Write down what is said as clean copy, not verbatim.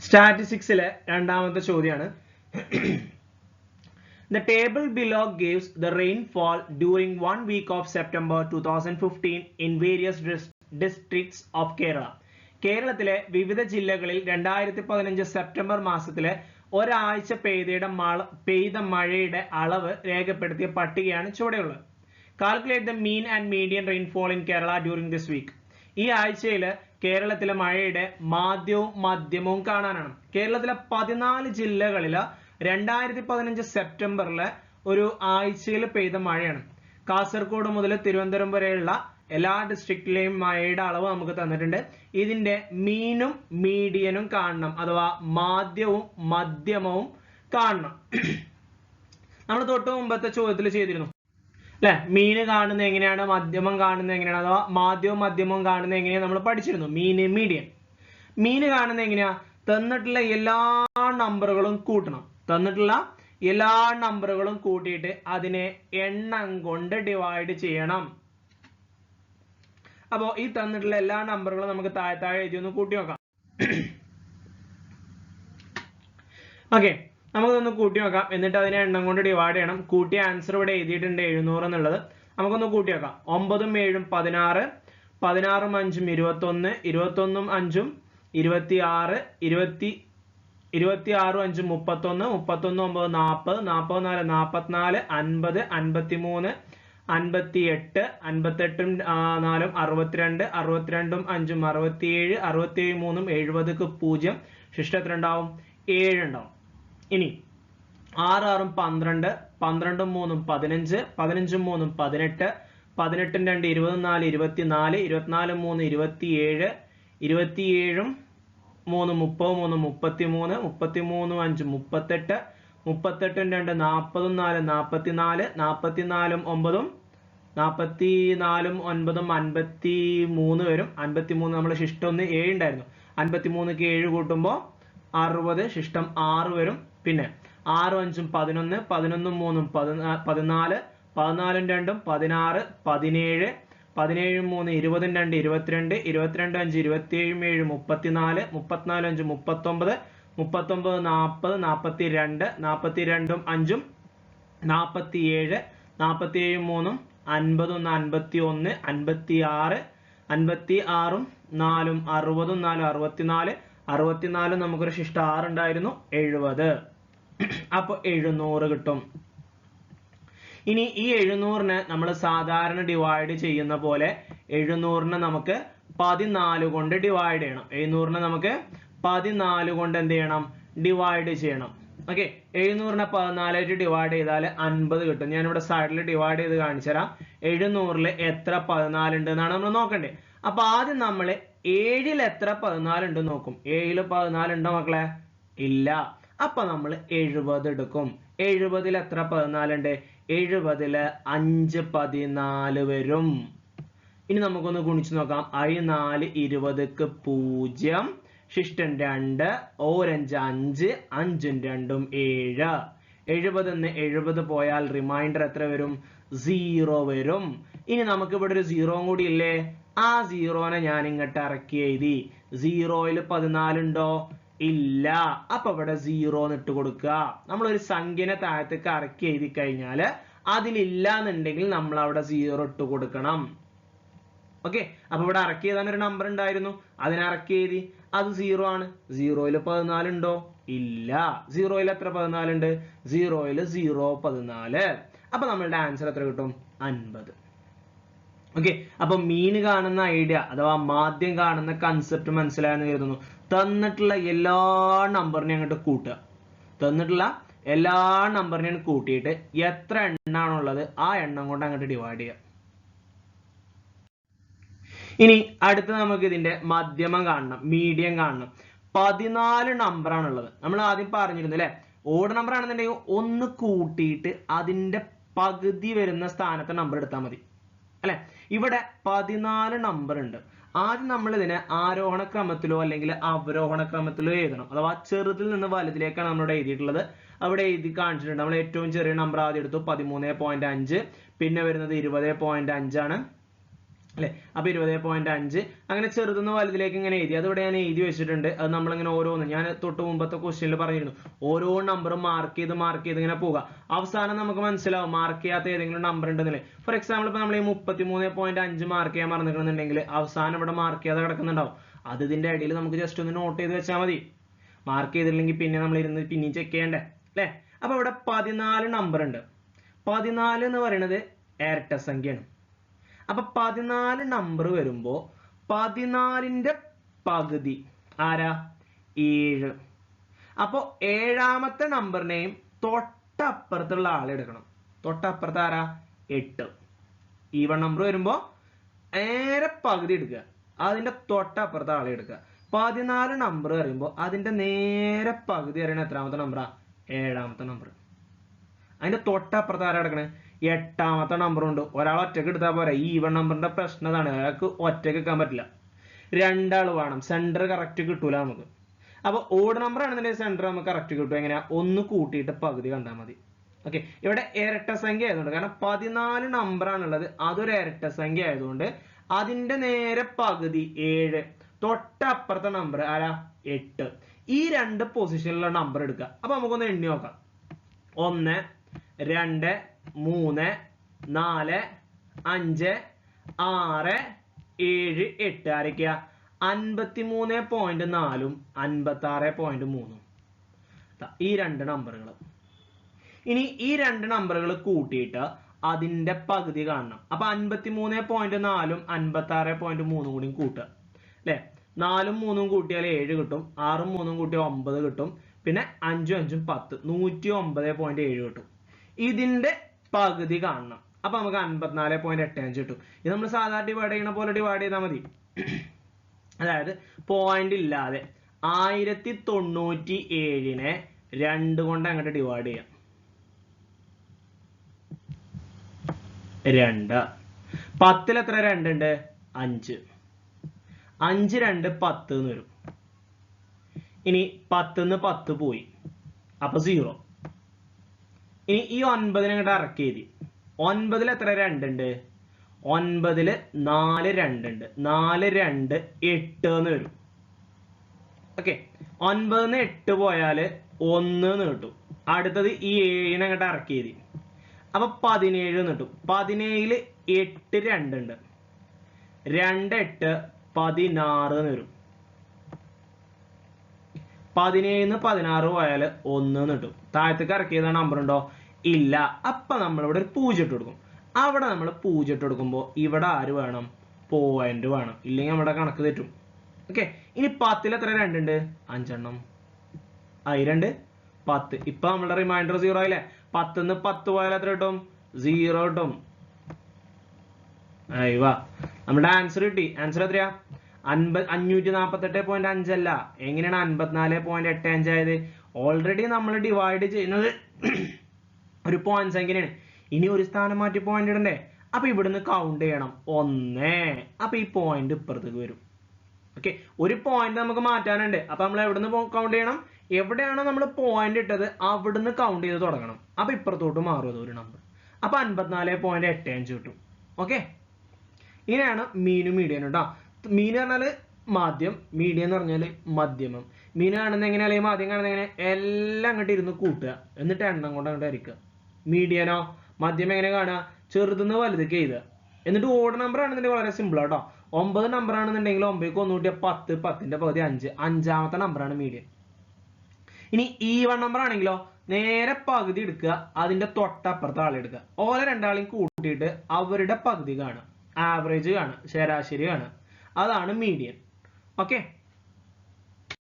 സ്റ്റാറ്റിസ്റ്റിക്സിലെ രണ്ടാമത്തെ ചോദ്യമാണ്. The table below gives the rainfall during 1 week of September 2015 in various districts of Kerala. കേരളത്തിലെ വിവിധ ജില്ലകളിൽ 2015 സെപ്റ്റംബർ മാസത്തിലെ ഒരാഴ്ച പെയ്ത മഴയുടെ അളവ് രേഖപ്പെടുത്തിയ പട്ടികയാണ് ചുവടെയുള്ളത്. Calculate the mean and median rainfall in Kerala during this week. ഈ ആഴ്ചയിൽ കേരളത്തിലെ മഴയുടെ മാധ്യവും മധ്യമവും കാണാനാണ്. കേരളത്തിലെ 14 ജില്ലകളിൽ 2015 സെപ്റ്റംബറിലെ ഒരു ആഴ്ചയിൽ പെയ്ത മഴയാണ്. കാസർഗോഡ് മുതൽ തിരുവനന്തപുരം വരെയുള്ള എല്ലാ ഡിസ്ട്രിക്റ്റിലെയും മഴയുടെ അളവ് നമുക്ക് തന്നിട്ടുണ്ട്. ഇതിന്റെ മീനും മീഡിയനും കാണണം, അഥവാ മാധ്യവും മധ്യമവും കാണണം. നമ്മൾ തൊട്ട് മുമ്പത്തെ ചോദ്യത്തിൽ ചെയ്തിരുന്നു അല്ലെ? മീന് കാണുന്നത് എങ്ങനെയാണ്, മധ്യമം കാണുന്നത് എങ്ങനെയാണ്, അഥവാ മാധ്യവും മധ്യമവും കാണുന്നത് എങ്ങനെയാണ് നമ്മൾ പഠിച്ചിരുന്നു. മീന് മീഡിയൻ. മീന് കാണുന്നത് എങ്ങനെയാ? തന്നിട്ടുള്ള എല്ലാ നമ്പറുകളും കൂട്ടണം. തന്നിട്ടുള്ള എല്ലാ നമ്പറുകളും കൂട്ടിയിട്ട് അതിനെ എണ്ണം കൊണ്ട് ഡിവൈഡ് ചെയ്യണം. അപ്പോ ഈ തന്നിട്ടുള്ള എല്ലാ നമ്പറുകളും നമുക്ക് താഴെ എഴുതി ഒന്ന് കൂട്ടി നോക്കാം. ഓക്കെ, നമുക്കൊന്ന് കൂട്ടി നോക്കാം. എന്നിട്ട് അതിനെ എണ്ണം കൊണ്ട് ഡിവൈഡ് ചെയ്യണം. കൂട്ടിയ ആൻസർ ഇവിടെ എഴുതിയിട്ടുണ്ട് 700 എന്നുള്ളത്. നമുക്കൊന്ന് കൂട്ടി നോക്കാം. 9 7 16, 16 5 21, 21 5 26, 26 5 31, 31 9 40, 44 44, 50 53, 58, 58 4 62, 62 5 67, 67 3 70 0. ശിഷ്ടം എത്ര ഉണ്ടാവും? 7 ഉണ്ടാവും. ഇനി 6 6 12, 12 3 15, 15 3 18, 18 2 24, 24, 24 3 27, 27 3 30 3 33, 33 5 38, 38 2 40 4 44, 44 9 44 9 53 വരും. 53 നമ്മുടെ ശിഷ്ടം 7 ഉണ്ടായിരുന്നു. 53ക്ക് 7 കൂട്ടുമ്പോൾ 60, ശിഷ്ടം 6 വരും. പിന്നെ 6 5 11, 11 3 14, 14 2 16, 17, 17 3 20 2 22, 22 5 27 7 34, 34 5 39, 39 40, 42, 42 5 47, 47 3 50 51, 56, 56 4 60, 4 64, 64 നമുക്കൊരു ശിഷ്ടം 6 ഉണ്ടായിരുന്നു, 70. അപ്പൊ 700 കിട്ടും. ഇനി ഈ 700നെ നമ്മൾ സാധാരണ ഡിവൈഡ് ചെയ്യുന്ന പോലെ 700നെ നമുക്ക് 14 കൊണ്ട് ഡിവൈഡ് ചെയ്യണം. 700നെ നമുക്ക് 14 കൊണ്ട് എന്ത് ചെയ്യണം? ഡിവൈഡ് ചെയ്യണം. ഓക്കെ, 700നെ 14 ആയിട്ട് ഡിവൈഡ് ചെയ്താൽ 50 കിട്ടും. ഞാനിവിടെ സൈഡിൽ ഡിവൈഡ് ചെയ്ത് കാണിച്ചു തരാം. 700ൽ എത്ര 14 ഉണ്ട് എന്നാണ് നമ്മൾ നോക്കണ്ടേ. അപ്പൊ ആദ്യം നമ്മൾ 7ൽ എത്ര 14 ഉണ്ട് നോക്കും. 7ൽ 14 ഉണ്ടോ മക്കളെ? ഇല്ല. അപ്പൊ നമ്മൾ 70 എടുക്കും. 70ൽ എത്ര 14 ഉണ്ട്? 70ൽ 5 14 വരും. ഇനി നമുക്കൊന്ന് ഗുണിച്ചു നോക്കാം. 4 20ക്ക് 0, ശിഷ്ടം 2, 5 5, 5 2 7. 70 നിന്ന് 70 പോയാൽ റിമൈൻഡർ എത്ര വരും? 0 വരും. ഇനി നമുക്ക് ഇവിടെ ഒരു 0 കൂടി ഇല്ലേ? ആ 0നെ ഞാൻ ഇങ്ങോട്ട് ഇറക്കി എഴുതി. 0ൽ 14 ഉണ്ടോ? ഇല്ല. അപ്പൊ ഇവിടെ 0 ഇട്ട് കൊടുക്കുക. നമ്മളൊരു സംഖ്യനെ താഴത്തേക്ക് ഇറക്കി എഴുതി കഴിഞ്ഞാൽ അതിലില്ല എന്നുണ്ടെങ്കിൽ നമ്മൾ അവിടെ 0 ഇട്ട് കൊടുക്കണം. ഓക്കെ, അപ്പൊ ഇവിടെ ഇറക്കി എഴുതാൻ ഒരു നമ്പർ ഉണ്ടായിരുന്നു, അതിനെ ഇറക്കി എഴുതി. അത് 0 ആണ്. 0ൽ 14 ഉണ്ടോ? ഇല്ല. 0ൽ എത്ര 14 ഉണ്ട്? 0ൽ 0 14. അപ്പൊ നമ്മളുടെ ആൻസർ എത്ര കിട്ടും? 50. ഓക്കെ, അപ്പൊ മീൻ കാണുന്ന ഐഡിയ അഥവാ മാധ്യം കാണുന്ന കൺസെപ്റ്റ് മനസ്സിലായെന്ന് കരുതുന്നു. തന്നിട്ടുള്ള എല്ലാ നമ്പറിനെയും അങ്ങോട്ട് കൂട്ടുക. തന്നിട്ടുള്ള എല്ലാ നമ്പറിനെയും കൂട്ടിയിട്ട് എത്ര എണ്ണാണുള്ളത് ആ എണ്ണം കൊണ്ട് അങ്ങോട്ട് ഡിവൈഡ് ചെയ്യുക. ഇനി അടുത്ത നമുക്ക് ഇതിന്റെ മധ്യമം കാണണം, മീഡിയം കാണണം. 14 നമ്പറാണുള്ളത്. നമ്മൾ ആദ്യം പറഞ്ഞിരുന്നു അല്ലെ, ഓഡ് നമ്പർ ആണെന്നുണ്ടെങ്കിൽ ഒന്ന് കൂട്ടിയിട്ട് അതിന്റെ പകുതി വരുന്ന സ്ഥാനത്തെ നമ്പർ എടുത്താൽ മതി അല്ലെ. ഇവിടെ 14 നമ്പർ ഉണ്ട്. ആദ്യം നമ്മൾ ഇതിനെ ആരോഹണ ക്രമത്തിലോ അല്ലെങ്കിൽ അവരോഹണ ക്രമത്തിലോ എഴുതണം. അഥവാ ചെറുതിൽ നിന്ന് വലുതിലേക്കാണ് നമ്മളിവിടെ എഴുതിയിട്ടുള്ളത്. അവിടെ എഴുതി കാണിച്ചിട്ടുണ്ട്. നമ്മൾ ഏറ്റവും ചെറിയ നമ്പർ ആദ്യം എടുത്തു 13.5, പിന്നെ വരുന്നത് 20.5 ആണ്. അല്ലെ? അപ്പൊ 20.5 അങ്ങനെ ചെറുതുനിന്ന് വലുതിലേക്ക് ഇങ്ങനെ എഴുതി. അതിവിടെ ഞാൻ എഴുതി വെച്ചിട്ടുണ്ട്. അത് നമ്മളിങ്ങനെ ഓരോന്ന് ഞാൻ തൊട്ട് മുമ്പത്തെ ക്വസ്റ്റ്യനിൽ പറഞ്ഞിരുന്നു, ഓരോ നമ്പറും മാർക്ക് ചെയ്ത് ഇങ്ങനെ പോവുക. അവസാനം നമുക്ക് മനസ്സിലാവും മാർക്ക് ചെയ്യാത്ത ഏതെങ്കിലും നമ്പർ ഉണ്ടെന്നില്ലേ. ഫോർ എക്സാമ്പിൾ ഇപ്പൊ നമ്മൾ ഈ 33.5 മാർക്ക് ചെയ്യാൻ മറന്നിട്ടുണ്ടെങ്കിൽ അവസാനം ഇവിടെ മാർക്ക് ചെയ്യാതെ കിടക്കുന്നുണ്ടാവും. അത് ഇതിന്റെ ഇടയിൽ നമുക്ക് ജസ്റ്റ് ഒന്ന് നോട്ട് ചെയ്ത് വെച്ചാൽ മതി. മാർക്ക് ചെയ്തില്ലെങ്കിൽ പിന്നെ നമ്മൾ ഇരുന്ന് പിന്നെയും ചെക്ക് ചെയ്യണ്ടേ അല്ലെ? അപ്പൊ ഇവിടെ 14 നമ്പർ ഉണ്ട്. 14 എന്ന് പറയുന്നത് ഇരട്ട സംഖ്യയാണ്. അപ്പൊ 14 നമ്പർ വരുമ്പോ 14ന്റെ പകുതി ആരാ? 7. അപ്പൊ 7ാമത്തെ നമ്പറിനെയും തൊട്ടപ്പുറത്തുള്ള ആളെ എടുക്കണം. തൊട്ടപ്പുറത്ത് ആരാ? 8. ഈവൺ നമ്പർ വരുമ്പോ നേരെ പകുതി എടുക്കുക, അതിന്റെ തൊട്ടപ്പുറത്തെ ആളെ എടുക്കുക. 14 നമ്പർ പറയുമ്പോ അതിന്റെ നേരെ പകുതി അറിയണ എത്രാമത്തെ നമ്പറാ? 7ാമത്തെ നമ്പർ. അതിന്റെ തൊട്ടപ്പുറത്ത് ആരാ എടുക്കണേ? 8ാമത്തെ നമ്പറുണ്ട്. ഒരാൾ ഒറ്റക്ക് എടുത്താൽ പോരാ. ഈ ഈവൺ നമ്പറിന്റെ പ്രശ്നം അതാണ്, അയാൾക്ക് ഒറ്റക്ക് എടുക്കാൻ പറ്റില്ല, രണ്ടാൾ വേണം. സെന്റർ കറക്റ്റ് കിട്ടൂല നമുക്ക്. അപ്പൊ ഓഡ് നമ്പർ ആണെന്നുണ്ടെങ്കിൽ സെന്റർ നമുക്ക് കറക്റ്റ് കിട്ടും. എങ്ങനെയാ? ഒന്ന് കൂട്ടിയിട്ട് പകുതി കണ്ടാൽ മതി. ഓക്കെ, ഇവിടെ ഇരട്ട സംഖ്യ ആയതുകൊണ്ട്, കാരണം 14 നമ്പർ ആണുള്ളത്, അതൊരു ഇരട്ട സംഖ്യ ആയതുകൊണ്ട് അതിന്റെ നേരെ പകുതി 7, തൊട്ടപ്പുറത്തെ നമ്പർ ആരാ? 8. ഈ രണ്ട് പൊസിഷനിലുള്ള നമ്പർ എടുക്കുക. അപ്പൊ നമുക്കൊന്ന് എണ്ണി നോക്കാം. 1, 2, 3, 4, 5, 6, 7, 8 ആരൊക്കെയാ? 53.4 56.3. ഈ രണ്ട് നമ്പറുകൾ. ഇനി ഈ രണ്ട് നമ്പറുകൾ കൂട്ടിയിട്ട് അതിന്റെ പകുതി കാണണം. അപ്പൊ 53.4 56.3 കൂടി കൂട്ടുക അല്ലെ? 4ഉം 3ഉം കൂട്ടിയാൽ 7 കിട്ടും, 6ഉം 3ഉം കൂട്ടിയാൽ 9 കിട്ടും, പിന്നെ 5ഉം 5ഉം 10 109.7 കിട്ടും. ഇതിന്റെ പകുതി കാണണം. അപ്പൊ നമുക്ക് 54.85 കിട്ടും. ഇത് നമ്മൾ സാധാരണ ഡിവൈഡ് ചെയ്യണ പോലെ ഡിവൈഡ് ചെയ്താൽ മതി. അതായത് പോയിന്റ് ഇല്ലാതെ 1097നെ 2 കൊണ്ട് അങ്ങോട്ട് ഡിവൈഡ് ചെയ്യാം. 2. 10ൽ എത്ര 2 ഉണ്ട്? 5. 5 2 10 എന്ന് വരും. ഇനി 10ന്ന് 10 പോയി, അപ്പൊ 0. ഇനി ഈ 9നെ അങ്ങോട്ട് ഇറക്കി എഴുതി. 9ൽ എത്ര 2 ഉണ്ട്? 9ൽ 4 2 ഉണ്ട്. 4 2 8 എന്ന് വരും. ഓക്കെ, 9ന്ന് 8 പോയാല് 1 എന്ന് കിട്ടും. അടുത്തത് ഈ 7നെ അങ്ങോട്ട് ഇറക്കി എഴുതി. അപ്പൊ 17 എന്ന് കിട്ടും. 17ൽ 8 2 ഉണ്ട്. 2 8 16 എന്ന് വരും. 17ന്ന് 16 പോയാല് 1 എന്ന് കിട്ടും. താഴത്തേക്ക് ഇറക്കിയത് നമ്പർ ഉണ്ടോ? ഇല്ല. അപ്പൊ നമ്മളിവിടെ ഒരു 0 ഇട്ട് കൊടുക്കും. അവിടെ നമ്മൾ 0 ഇട്ട് കൊടുക്കുമ്പോൾ ഇവിടെ ആര് വേണം? പോയിന്റ് വേണം, ഇല്ലെങ്കിൽ നമ്മുടെ കണക്ക് തെറ്റും. ഓക്കെ, ഇനി 10ൽ എത്ര 2 ഉണ്ട്? 5 എണ്ണം. 2 10. ഇപ്പൊ നമ്മുടെ റിമൈൻഡർ 0 ആയില്ലേ? 10ന്ന് 10 പോയാൽ എത്ര കിട്ടും? 0 കിട്ടും. അയ്യവാ, നമ്മുടെ ആൻസർ കിട്ടി. ആൻസർ എത്രയാ? 548.5 അല്ല. എങ്ങനെയാണ് 54.85 ആയത്? ഓൾറെഡി നമ്മൾ ഡിവൈഡ് ചെയ്യുന്നത് ഒരു പോയിന്റ് സംഖ്യയാണ്. ഇനി ഒരു സ്ഥാനം മാറ്റി പോയിന്റ് ഇടണ്ടേ? അപ്പൊ ഇവിടുന്ന് കൗണ്ട് ചെയ്യണം 1. അപ്പൊ ഈ പോയിന്റ് ഇപ്പുറത്തേക്ക് വരും. ഓക്കെ, ഒരു പോയിന്റ് നമുക്ക് മാറ്റാനുണ്ട്. അപ്പൊ നമ്മൾ എവിടുന്ന് കൗണ്ട് ചെയ്യണം? എവിടെയാണോ നമ്മൾ പോയിന്റ് ഇട്ടത് അവിടുന്ന് കൗണ്ട് ചെയ്ത് തുടങ്ങണം. അപ്പൊ ഇപ്പുറത്തോട്ട് മാറും ഒരു നമ്പർ. അപ്പൊ 54.85 കിട്ടും. ഓക്കെ, ഇങ്ങനെയാണ് മീനും മീഡിയനും കേട്ടോ. മീൻ പറഞ്ഞാല് മാധ്യം, മീഡിയം എന്ന് പറഞ്ഞാല് മധ്യമം. മീൻ കാണുന്ന എങ്ങനെ അല്ലെങ്കിൽ മാധ്യം കാണുന്ന എങ്ങനെ? എല്ലാം അങ്ങോട്ട് ഇരുന്ന് കൂട്ടുക, എന്നിട്ട് എണ്ണം കൊണ്ട് അങ്ങോട്ട് അരിക്കുക. മീഡിയനോ മധ്യം എങ്ങനെ കാണുക? ചെറുതുനിന്ന് വലുതൊക്കെ എഴുതുക. എന്നിട്ട് ഓഡ് നമ്പർ ആണെന്നുണ്ടെങ്കിൽ വളരെ സിമ്പിൾ ആട്ടോ. 9 നമ്പർ ആണെന്നുണ്ടെങ്കിൽ 9ക്ക് 1 കൂട്ടിയ 10, 10ന്റെ പകുതി 5, 5ാമത്തെ നമ്പറാണ് മീഡിയൻ. ഇനി ഈവൺ നമ്പർ ആണെങ്കിലോ നേരെ പകുതി എടുക്കുക, അതിന്റെ തൊട്ടപ്പുറത്തെ ആളെ എടുക്കുക. ഓരോ രണ്ടാളെയും കൂട്ടിയിട്ട് അവരുടെ പകുതി കാണുക, ആവറേജ് കാണുക, ശരാശരി കാണുക. അതാണ് മീഡിയൻ. ഓക്കെ.